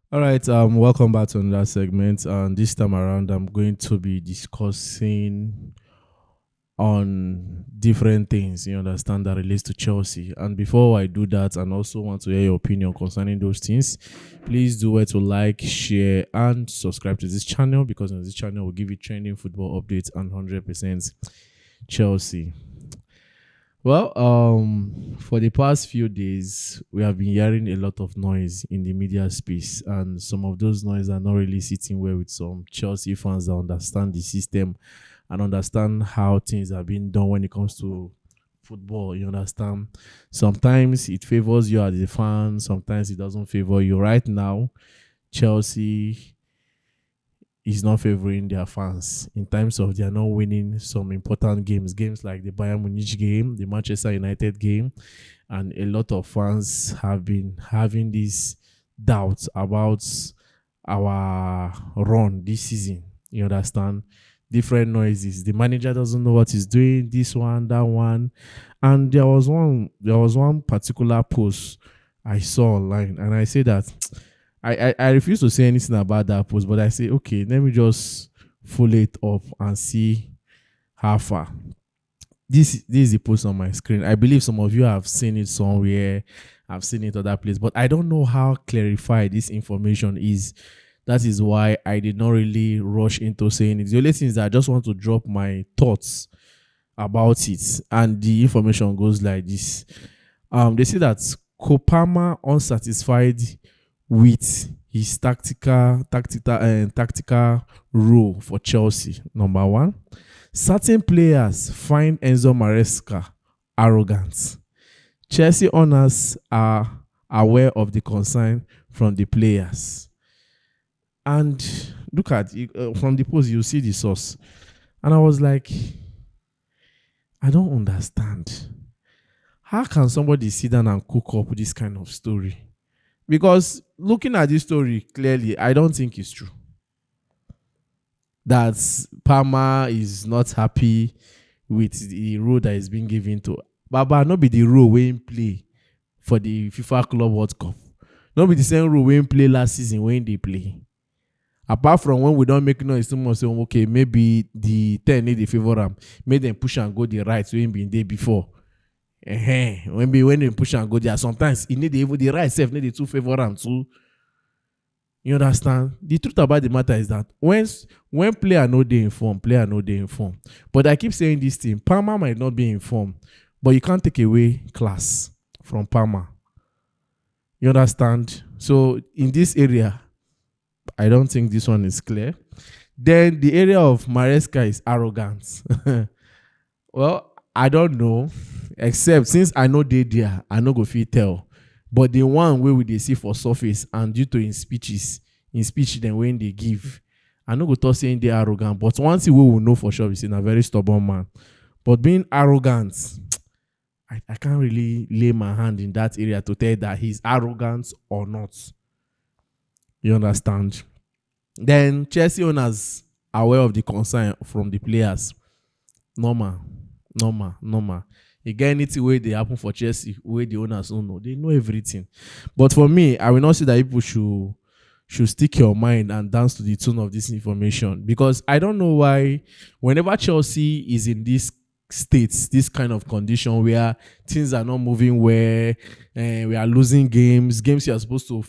All right, welcome back to another segment. And this time around, I'm going to be discussing on different things, you understand, that relates to Chelsea. And before I do that, and also want to hear your opinion concerning those things, please do it to like, share, and subscribe to this channel because on this channel will give you trending football updates and 100% Chelsea. Well, for the past few days, we have been hearing a lot of noise in the media space, and some of those noise are not really sitting well with some Chelsea fans that understand the system and understand how things are being done when it comes to football. You understand? Sometimes it favors you as a fan, sometimes it doesn't favor you. Right now, Chelsea is not favoring their fans in terms of they are not winning some important games like the Bayern Munich game, the Manchester United game, and a lot of fans have been having these doubts about our run this season. You understand? Different noises. The manager doesn't know what he's doing, this one, that one. And there was one particular post I saw online, and I say that I refuse to say anything about that post, but I say, okay, let me just follow it up and see how far. This is the post on my screen. I believe some of you have seen it somewhere. I've seen it other place, but I don't know how clarified this information is. That is why I did not really rush into saying it. The only thing is that I just want to drop my thoughts about it, and the information goes like this. They say that Kopama unsatisfied with his tactical role for Chelsea. Number one, certain players find Enzo Maresca arrogant. Chelsea owners are aware of the concern from the players. And look at it, from the post, you see the source. And I was like, I don't understand. How can somebody sit down and cook up this kind of story? Because looking at this story clearly, I don't think it's true. That Palmer is not happy with the role that is being given to Baba. Not be the role we play for the FIFA Club World Cup. Not be the same role we play last season when they play. Apart from when we don't make noise, someone say, okay, maybe the 10 need the favor am, make them push and go the right when been there before. When they push and go there, sometimes it need the right self need the two favor am too. You understand? The truth about the matter is that when player no dey informed, player no dey informed. But I keep saying this thing: Palmer might not be informed, but you can't take away class from Palmer. You understand? So in this area, I don't think this one is clear. Then the area of Maresca is arrogance. Well, I don't know, except since I know they there, I no go fit tell. But the one way we dey see for surface and due to in speech then when they give, I no go talk saying they arrogant. But one thing we will know for sure is in a very stubborn man. But being arrogant, I can't really lay my hand in that area to tell that he's arrogant or not. You understand? Then Chelsea owners are aware of the concern from the players. Normal. Again, anything where they happen for Chelsea, where the owners don't know, they know everything. But for me, I will not say that people should stick your mind and dance to the tune of this information, because I don't know why whenever Chelsea is in this states, this kind of condition where things are not moving, where we are losing games you are supposed to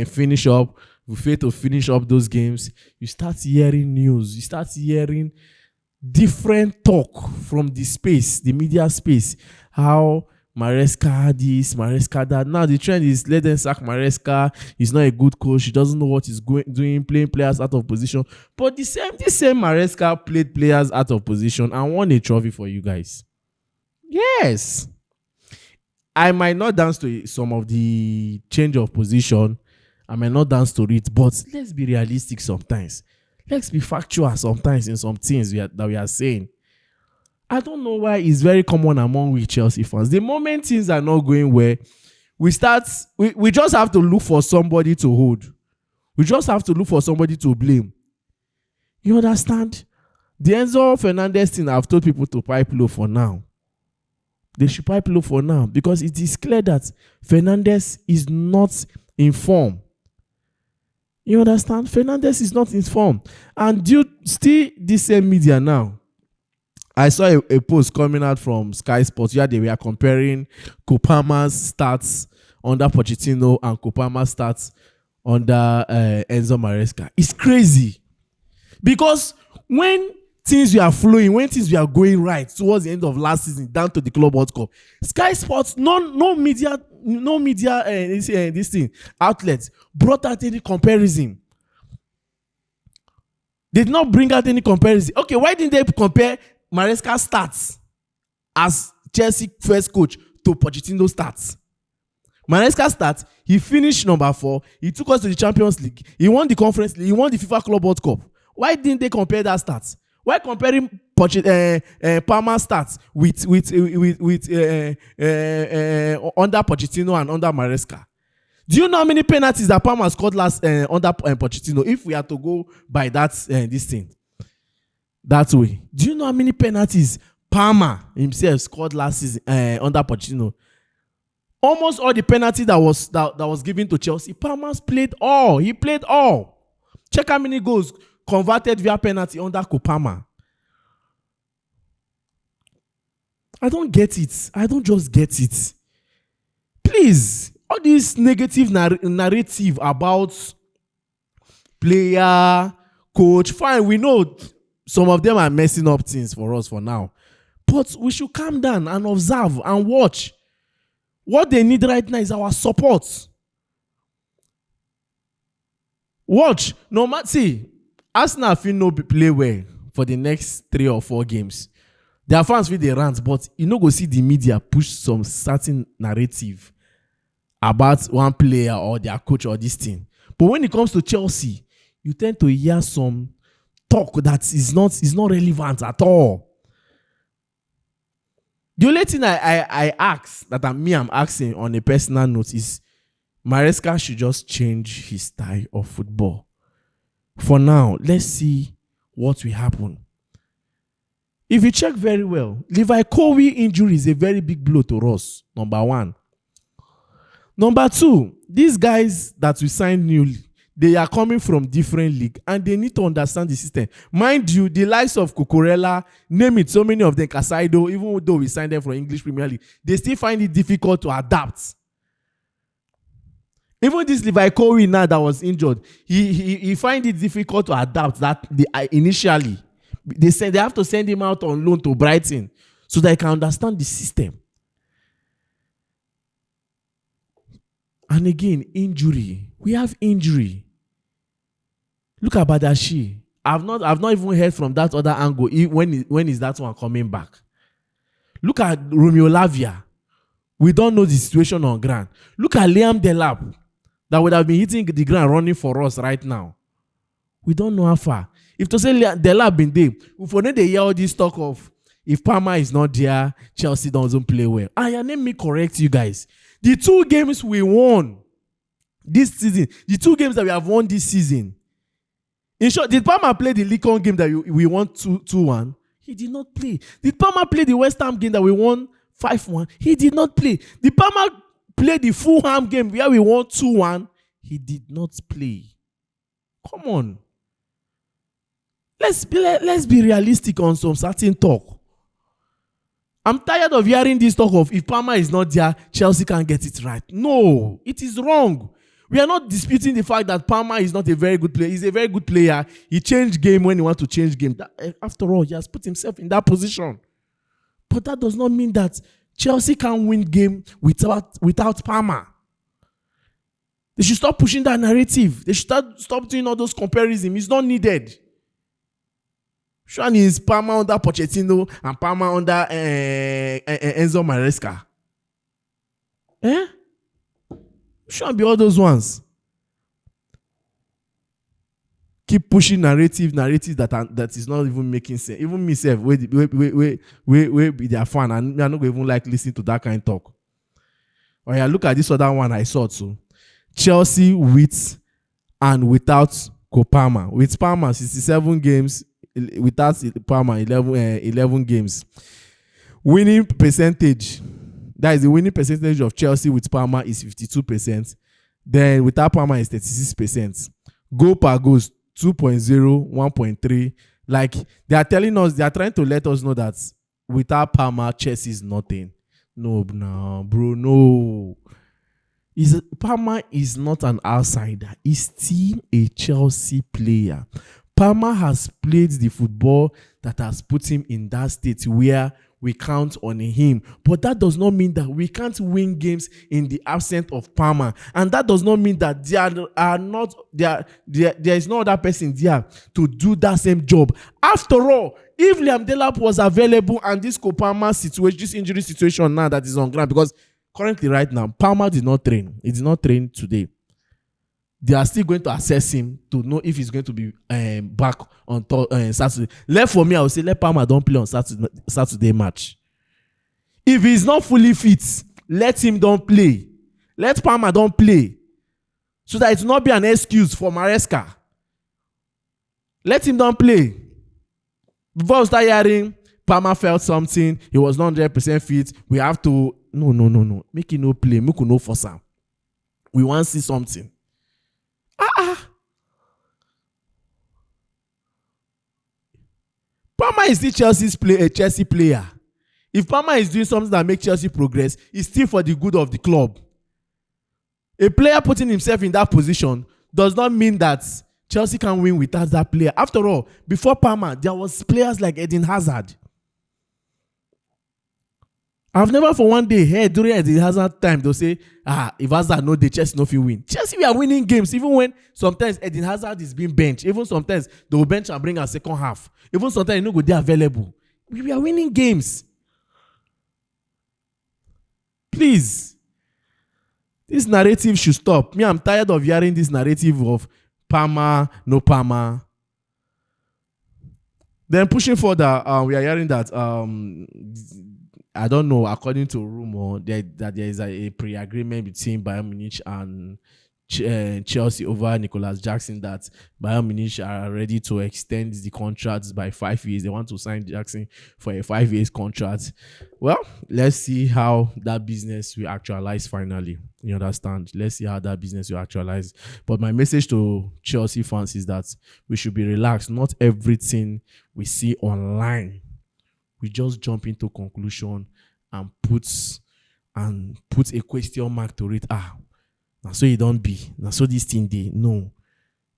finish up, we fail to finish up those games, you start hearing news, you start hearing different talk from the media space, how Maresca this, Maresca that. Now the trend is let them sack Maresca. He's not a good coach. He doesn't know what he's doing, playing players out of position. But this same Maresca played players out of position and won a trophy for you guys. Yes. I might not dance to some of the change of position. I might not dance to it, but let's be realistic sometimes. Let's be factual sometimes in some things that we are saying. I don't know why it's very common among we Chelsea fans. The moment things are not going well, we just have to look for somebody to hold. We just have to look for somebody to blame. You understand? The Enzo Fernandez thing, I've told people to pipe low for now. They should pipe low for now because it is clear that Fernandez is not in form. You understand? Fernandez is not in form. And due still this same media now, I saw a post coming out from Sky Sports where they were comparing Kopama's stats under Pochettino and Kopama's stats under Enzo Maresca. It's crazy. Because when things were flowing, when things were going right towards the end of last season, down to the Club World Cup, Sky Sports, no media, this thing outlets brought out any comparison. They did not bring out any comparison. Okay, why didn't they compare Maresca's stats as Chelsea first coach to Pochettino's stats? Maresca's stats, he finished number 4. He took us to the Champions League. He won the Conference League. He won the FIFA Club World Cup. Why didn't they compare that stats? Why comparing Palmer's stats with under Pochettino and under Maresca? Do you know how many penalties that Palmer scored last under Pochettino? If we had to go by that this thing that way, do you know how many penalties Palmer himself scored last season under Pochettino? Almost all the penalty that was given to Chelsea, Palmer's played all. He played all. Check how many goals converted via penalty under Kopama. I don't get it. I don't just get it. Please, all this negative narrative about player, coach, fine, we know some of them are messing up things for us for now. But we should calm down and observe and watch. What they need right now is our support. Watch. No matter, see, Arsenal feel no play well for the next 3 or 4 games. Their fans feel they rant, but you know go see the media push some certain narrative about one player or their coach or this thing. But when it comes to Chelsea, you tend to hear some talk that is not relevant at all. The only thing I ask, that I'm asking on a personal note, is Maresca should just change his style of football. For now, let's see what will happen. If you check very well, Levi Colwill injury is a very big blow to us, number 1. Number 2, these guys that we signed newly, they are coming from different league and they need to understand the system. Mind you, the likes of Cucurella, name it, so many of them, Casaido, even though we signed them from English Premier League, they still find it difficult to adapt. Even this Levi Colwill now that was injured, he find it difficult to adapt that initially. They said they have to send him out on loan to Brighton so that he can understand the system. And again, injury. We have injury. Look at Badashi. I've not even heard from that other angle. When is that one coming back? Look at Romeo Lavia. We don't know the situation on ground. Look at Liam Delap, that would have been hitting the ground running for us right now. We don't know how far. If to say Delap been there, if we they hear all this talk of if Palmer is not there, Chelsea doesn't play well. Let me correct you guys. The 2 games we won this season, the 2 games that we have won this season, in short, did Palmer play the Lincoln game that we won 2-1? He did not play. Did Palmer play the West Ham game that we won 5-1? He did not play. Did Palmer play the Fulham game where we won 2-1? He did not play. Come on. Let's be realistic on some certain talk. I'm tired of hearing this talk of if Palmer is not there, Chelsea can't get it right. No, it is wrong. We are not disputing the fact that Palmer is not a very good player. He's a very good player. He changed game when he wants to change game. After all, he has put himself in that position. But that does not mean that Chelsea can win game without Palmer. They should stop pushing that narrative. They should stop doing all those comparisons. It's not needed. Sean is Palmer under Pochettino and Palmer under Enzo Maresca. Shouldn't be all those ones. Keep pushing narratives that is not even making sense. Even myself, we be their fan, and I'm not even like listening to that kind of talk. Oh yeah, look at this other one I saw too. Chelsea with and without Kopama. With Palmer, 67 games. Without Palmer, 11 games. Winning percentage. That is the winning percentage of Chelsea with Palmer is 52%. Then without Palmer is 36%. Goal per goals 2.0, 1.3. Like they are telling us, they are trying to let us know that without Palmer, Chelsea is nothing. No, no, bro, no. Palmer is not an outsider. He's still a Chelsea player. Palmer has played the football that has put him in that state where we count on him. But that does not mean that we can't win games in the absence of Palmer. And that does not mean that there is no other person there to do that same job. After all, if Liam Delap was available and this Palmer situation, this injury situation now that is on ground, because currently right now, Palmer did not train. He did not train today. They are still going to assess him to know if he's going to be back on Saturday. Left for me, I would say let Palmer don't play on Saturday match. If he's not fully fit, let him don't play. Let Palmer don't play. So that it will not be an excuse for Maresca. Let him don't play. Before we start hearing, Palmer felt something. He was not 100% fit. We have to... No. Make him no play. Make him no force him. We want to see something. Palmer is still a Chelsea player. If Palmer is doing something that makes Chelsea progress, it's still for the good of the club. A player putting himself in that position does not mean that Chelsea can win without that player. After all, before Palmer, there was players like Eden Hazard. I've never for one day heard during Eden Hazard time they'll say, if Hazard no dey, Chelsea no fit win. Chelsea, we are winning games even when sometimes Eden Hazard is being benched. Even sometimes they will bench and bring a second half. Even sometimes no go dey available. We are winning games. Please. This narrative should stop. Me, I'm tired of hearing this narrative of Palmer, no Palmer. Then pushing further, we are hearing that I don't know, according to rumor, that there is a pre-agreement between Bayern Munich and Chelsea over Nicolas Jackson, that Bayern Munich are ready to extend the contracts by 5 years. They want to sign Jackson for a 5 years contract. Well, let's see how that business will actualize finally. You understand? Let's see how that business will actualize. But my message to Chelsea fans is that we should be relaxed. Not everything we see online, we just jump into conclusion and put a question mark to it. Now so you don't be. Now so this thing dey. No.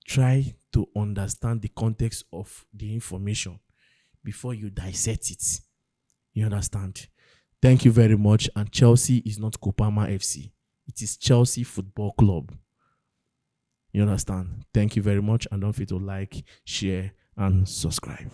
Try to understand the context of the information before you dissect it. You understand? Thank you very much. And Chelsea is not Kopama FC. It is Chelsea Football Club. You understand? Thank you very much. And don't forget to like, share, and subscribe.